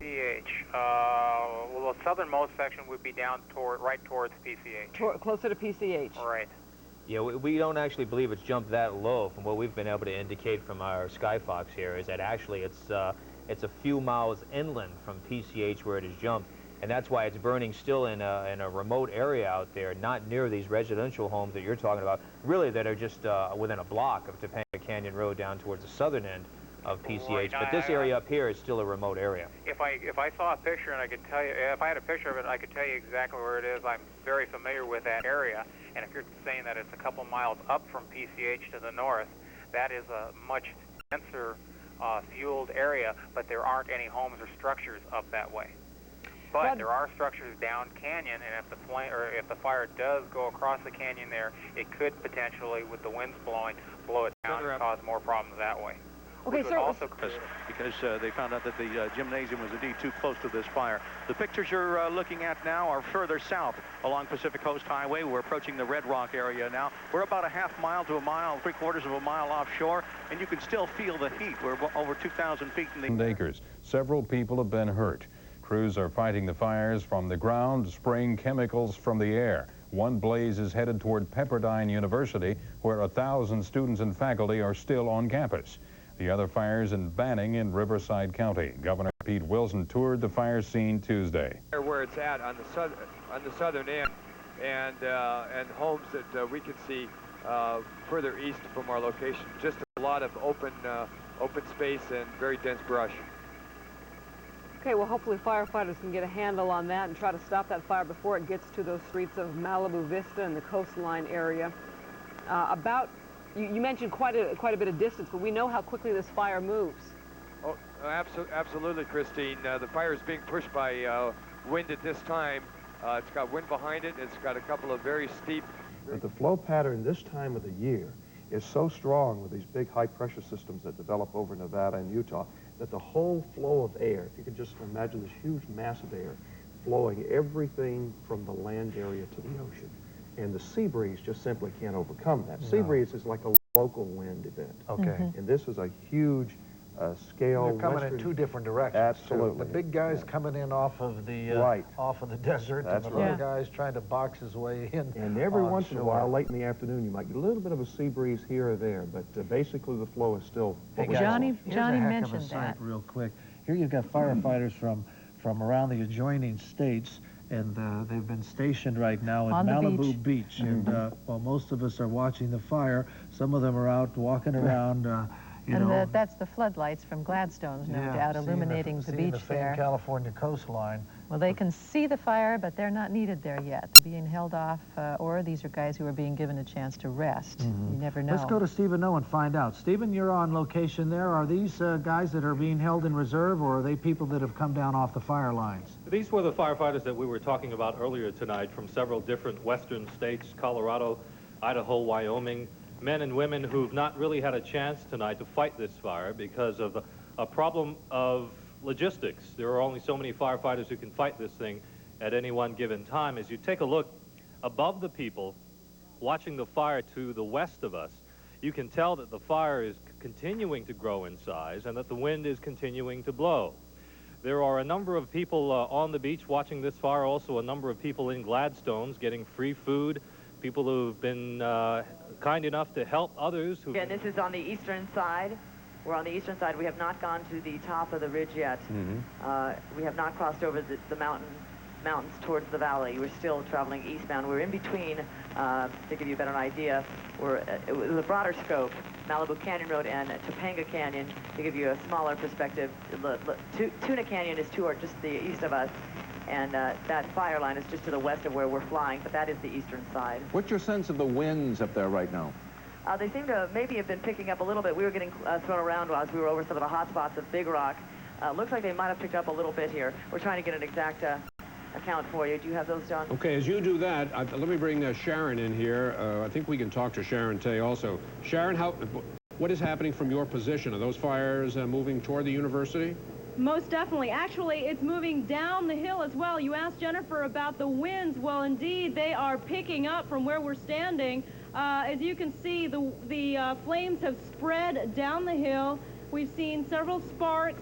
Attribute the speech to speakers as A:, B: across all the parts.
A: PCH. Well, the southernmost section would be down right towards PCH.
B: Closer to PCH.
A: Right.
C: Yeah, we don't actually believe it's jumped that low. From what we've been able to indicate from our Skyfox here is that actually it's a few miles inland from PCH where it has jumped, and that's why it's burning still in a remote area out there, not near these residential homes that you're talking about, really that are just within a block of Topanga Canyon Road down towards the southern end of PCH. Right. But this area up here is still a remote area.
A: If I saw a picture and I could tell you, if I had a picture of it, I could tell you exactly where it is. I'm very familiar with that area. And if you're saying that it's a couple miles up from PCH to the north, that is a much denser fueled area, but there aren't any homes or structures up that way. But there are structures down canyon, and if the fire does go across the canyon there, it could potentially, with the winds blowing, blow it down and cause more problems that way.
B: Okay, sir.
D: Also because they found out that the gymnasium was indeed too close to this fire. The pictures you're looking at now are further south along Pacific Coast Highway. We're approaching the Red Rock area now. We're about a half mile to a mile, 3/4 of a mile offshore, and you can still feel the heat. We're over 2,000 feet in the acres.
E: Several people have been hurt. Crews are fighting the fires from the ground, spraying chemicals from the air. One blaze is headed toward Pepperdine University, where 1,000 students and faculty are still on campus. The other fires in Banning in Riverside County. Governor Pete Wilson toured the fire scene Tuesday.
F: Where it's at on the southern end, and homes that we can see further east from our location. Just a lot of open space and very dense brush.
B: Okay, well, hopefully firefighters can get a handle on that and try to stop that fire before it gets to those streets of Malibu Vista and the coastline area. You mentioned quite a bit of distance, but we know how quickly this fire moves.
F: Oh, absolutely, Christine. The fire is being pushed by wind at this time. It's got wind behind it. It's got a couple of very steep...
G: But the flow pattern this time of the year is so strong with these big high-pressure systems that develop over Nevada and Utah that the whole flow of air, if you could just imagine this huge mass of air flowing everything from the land area to the ocean. And the sea breeze just simply can't overcome that. No. Sea breeze is like a local wind event.
H: Okay.
G: And this is a huge scale.
H: They're coming in two different directions.
G: Absolutely.
H: The big guy's coming in off of the desert,
G: That's
H: and the little guy's trying to box his way in.
G: And every once in a while, late in the afternoon, you might get a little bit of a sea breeze here or there, but basically the flow is still.
I: Hey, Johnny mentioned
H: that. Real quick, here you've got firefighters from around the adjoining states. And they've been stationed right now in Malibu Beach. And while most of us are watching the fire, some of them are out walking around, you know.
I: That's the floodlights from Gladstone's, no doubt, illuminating the beach there.
H: The California coastline.
I: Well, they can see the fire, but they're not needed there yet. Being held off, or these are guys who are being given a chance to rest. You never know.
H: Let's go to Stephen O and find out. Stephen, you're on location there. Are these guys that are being held in reserve, or are they people that have come down off the fire lines?
J: These were the firefighters that we were talking about earlier tonight from several different western states, Colorado, Idaho, Wyoming, men and women who've not really had a chance tonight to fight this fire because of a problem of logistics. There are only so many firefighters who can fight this thing at any one given time. As you take a look above the people watching the fire to the west of us, you can tell that the fire is continuing to grow in size and that the wind is continuing to blow. There are a number of people on the beach watching this fire, also a number of people in Gladstone's getting free food, people who've been kind enough to help others.
K: Again, this is on the eastern side. We're on the eastern side. We have not gone to the top of the ridge yet. We have not crossed over the mountains towards the valley. We're still traveling eastbound. We're in between, to give you a better idea, we're with a broader scope, Malibu Canyon Road and Topanga Canyon, to give you a smaller perspective. Tuna Canyon is just the east of us, and that fire line is just to the west of where we're flying, but that is the eastern side.
L: What's your sense of the winds up there right now?
K: They seem to maybe have been picking up a little bit. We were getting thrown around as we were over some of the hot spots of Big Rock. Looks like they might have picked up a little bit here. We're trying to get an exact account for you. Do you have those, John?
M: Okay, as you do that, let me bring Sharon in here. I think we can talk to Sharon Tay also. Sharon, what is happening from your position? Are those fires moving toward the university?
N: Most definitely. Actually, it's moving down the hill as well. You asked Jennifer about the winds. Well, indeed, they are picking up from where we're standing. As you can see, the flames have spread down the hill. We've seen several sparks.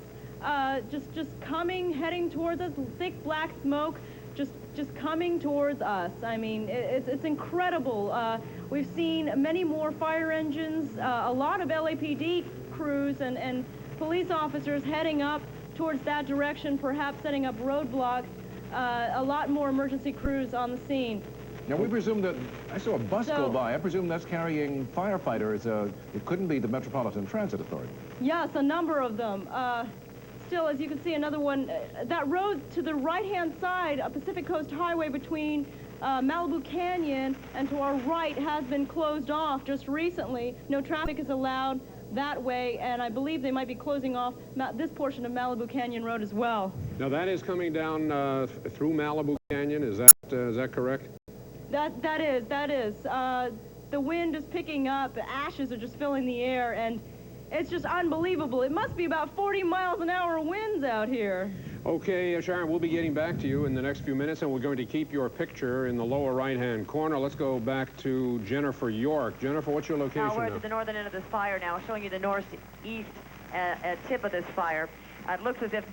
N: just coming, heading towards us, thick black smoke, just coming towards us. I mean, it's incredible. We've seen many more fire engines, a lot of LAPD crews and police officers heading up towards that direction, perhaps setting up roadblocks, a lot more emergency crews on the scene.
L: Now, we presume that, I saw a bus go by. I presume that's carrying firefighters. It couldn't be the Metropolitan Transit Authority.
N: Yes, a number of them. Still, as you can see, another one. That road to the right-hand side, a Pacific Coast Highway between Malibu Canyon and to our right has been closed off just recently. No traffic is allowed that way, and I believe they might be closing off this portion of Malibu Canyon Road as well.
M: Now, that is coming down through Malibu Canyon. Is that correct?
N: That is. The wind is picking up. The ashes are just filling the air, and it's just unbelievable. It must be about 40 miles an hour winds out here.
M: Okay, Sharon, we'll be getting back to you in the next few minutes, and we're going to keep your picture in the lower right-hand corner. Let's go back to Jennifer York. Jennifer, what's your location
K: now? We're at the northern end of this fire now, showing you the northeast tip of this fire. It looks as if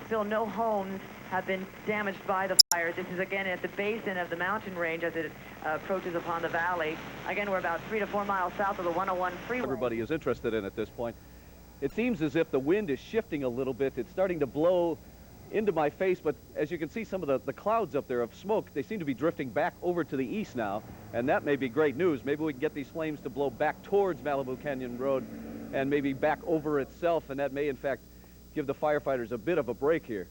K: still no homes have been damaged by the fire. This is, again, at the basin of the mountain range as it approaches upon the valley. Again, we're about 3 to 4 miles south of the 101 freeway.
O: Everybody is interested in at this point. It seems as if the wind is shifting a little bit. It's starting to blow into my face, but as you can see, some of the clouds up there of smoke, they seem to be drifting back over to the east now, and that may be great news. Maybe we can get these flames to blow back towards Malibu Canyon Road and maybe back over itself, and that may, in fact, give the firefighters a bit of a break here.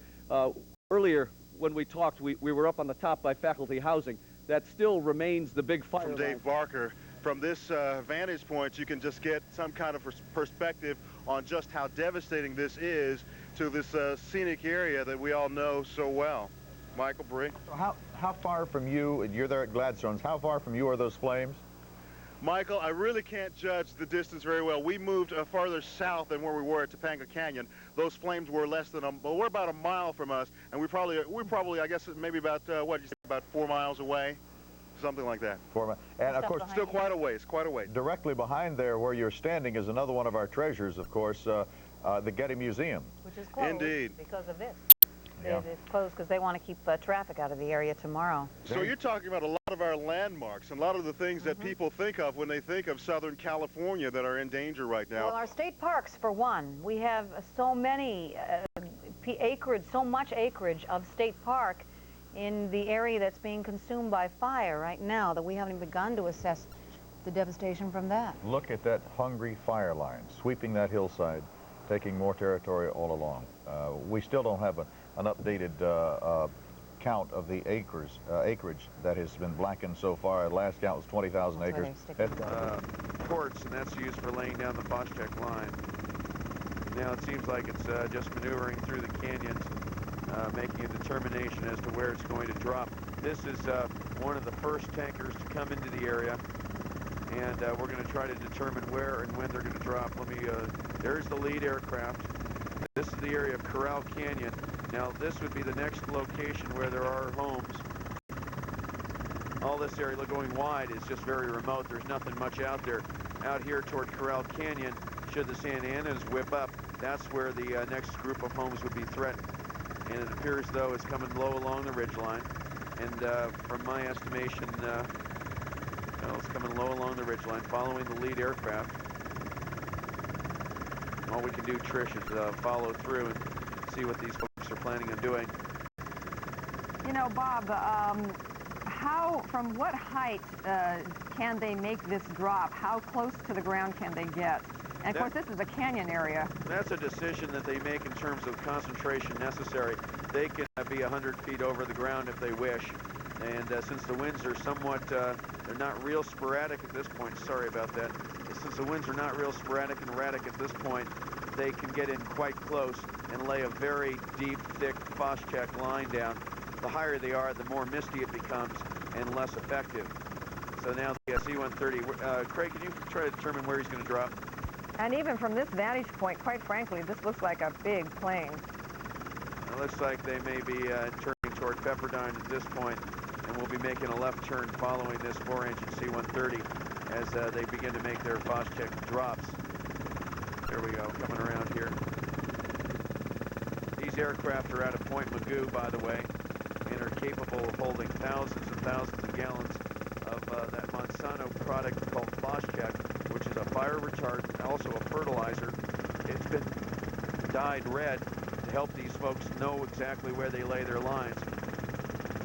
O: Earlier, when we talked, we were up on the top by faculty housing. That still remains the big fire.
P: From Dave Barker. From this vantage point, you can just get some kind of perspective on just how devastating this is to this scenic area that we all know so well. Michael, Bree?
Q: How far from you, and you're there at Gladstone's, how far from you are those flames?
P: Michael, I really can't judge the distance very well. We moved farther south than where we were at Topanga Canyon. Those flames were less than well, we're about a mile from us, and we're probably, I guess, maybe about, what did you say, about 4 miles away? Something like that.
Q: 4 miles. And of course,
P: still quite a ways, quite a way.
Q: Directly behind there where you're standing is another one of our treasures, of course, the Getty Museum.
R: Which is closed.
P: Indeed.
R: Because of this.
Q: Yeah.
R: It's closed because they want to keep traffic out of the area tomorrow.
P: So you're talking about a lot of our landmarks and a lot of the things that people think of when they think of Southern California that are in danger right now.
R: Well, our state parks, for one. We have so many acreage, so much acreage of state park in the area that's being consumed by fire right now that we haven't even begun to assess the devastation from that.
Q: Look at that hungry fire line, sweeping that hillside, taking more territory all along. We still don't have an updated count of the acreage that has been blackened so far. At last count was 20,000 acres.
D: Quartz, and that's used for laying down the Foscheck line. Now it seems like it's just maneuvering through the canyons, making a determination as to where it's going to drop. This is one of the first tankers to come into the area, and we're going to try to determine where and when they're going to drop. There's the lead aircraft. This is the area of Corral Canyon. Now this would be the next location where there are homes. All this area going wide is just very remote. There's nothing much out there. Out here toward Corral Canyon, should the Santa Anas whip up, that's where the next group of homes would be threatened. And it appears, though, it's coming low along the ridgeline. And from my estimation, it's coming low along the ridgeline, following the lead aircraft. All we can do, Trish, is follow through and see what these folks are planning on doing.
B: You know, Bob, from what height can they make this drop? How close to the ground can they get? And, of course, this is a canyon area.
D: That's a decision that they make in terms of concentration necessary. They can be 100 feet over the ground if they wish. And since the winds are somewhat, they're not real sporadic at this point. Sorry about that. Since the winds are not real sporadic and erratic at this point, they can get in quite close and lay a very deep, thick Foscheck line down. The higher they are, the more misty it becomes and less effective. So now the C-130, Craig, can you try to determine where he's going to drop?
B: And even from this vantage point, quite frankly, this looks like a big plane.
D: It looks like they may be turning toward Pepperdine at this point, and we'll be making a left turn following this 4-engine C-130 as they begin to make their Foscheck drops. There we go, coming around here.
S: These aircraft are out of Point Magoo, by the way, and are capable of holding thousands and thousands of gallons of that Monsanto product called Phosgene, which is a fire retardant, also a fertilizer. It's been dyed red to help these folks know exactly where they lay their lines.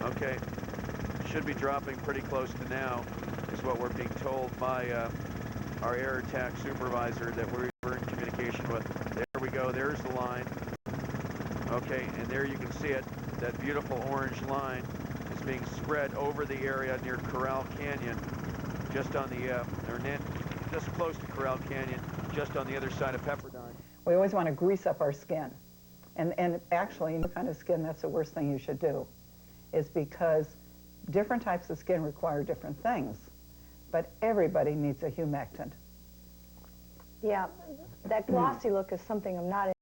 S: Okay, should be dropping pretty close to now, is what we're being told by our air attack supervisor that we're in communication with. There we go, there's the line. Okay, and there you can see it, that beautiful orange line is being spread over the area near Corral Canyon, just on the, just close to Corral Canyon, just on the other side of Pepperdine.
T: We always want to grease up our skin. And actually, any kind of skin, that's the worst thing you should do, is because different types of skin require different things. But everybody needs a humectant.
U: Yeah, that glossy look is something I'm not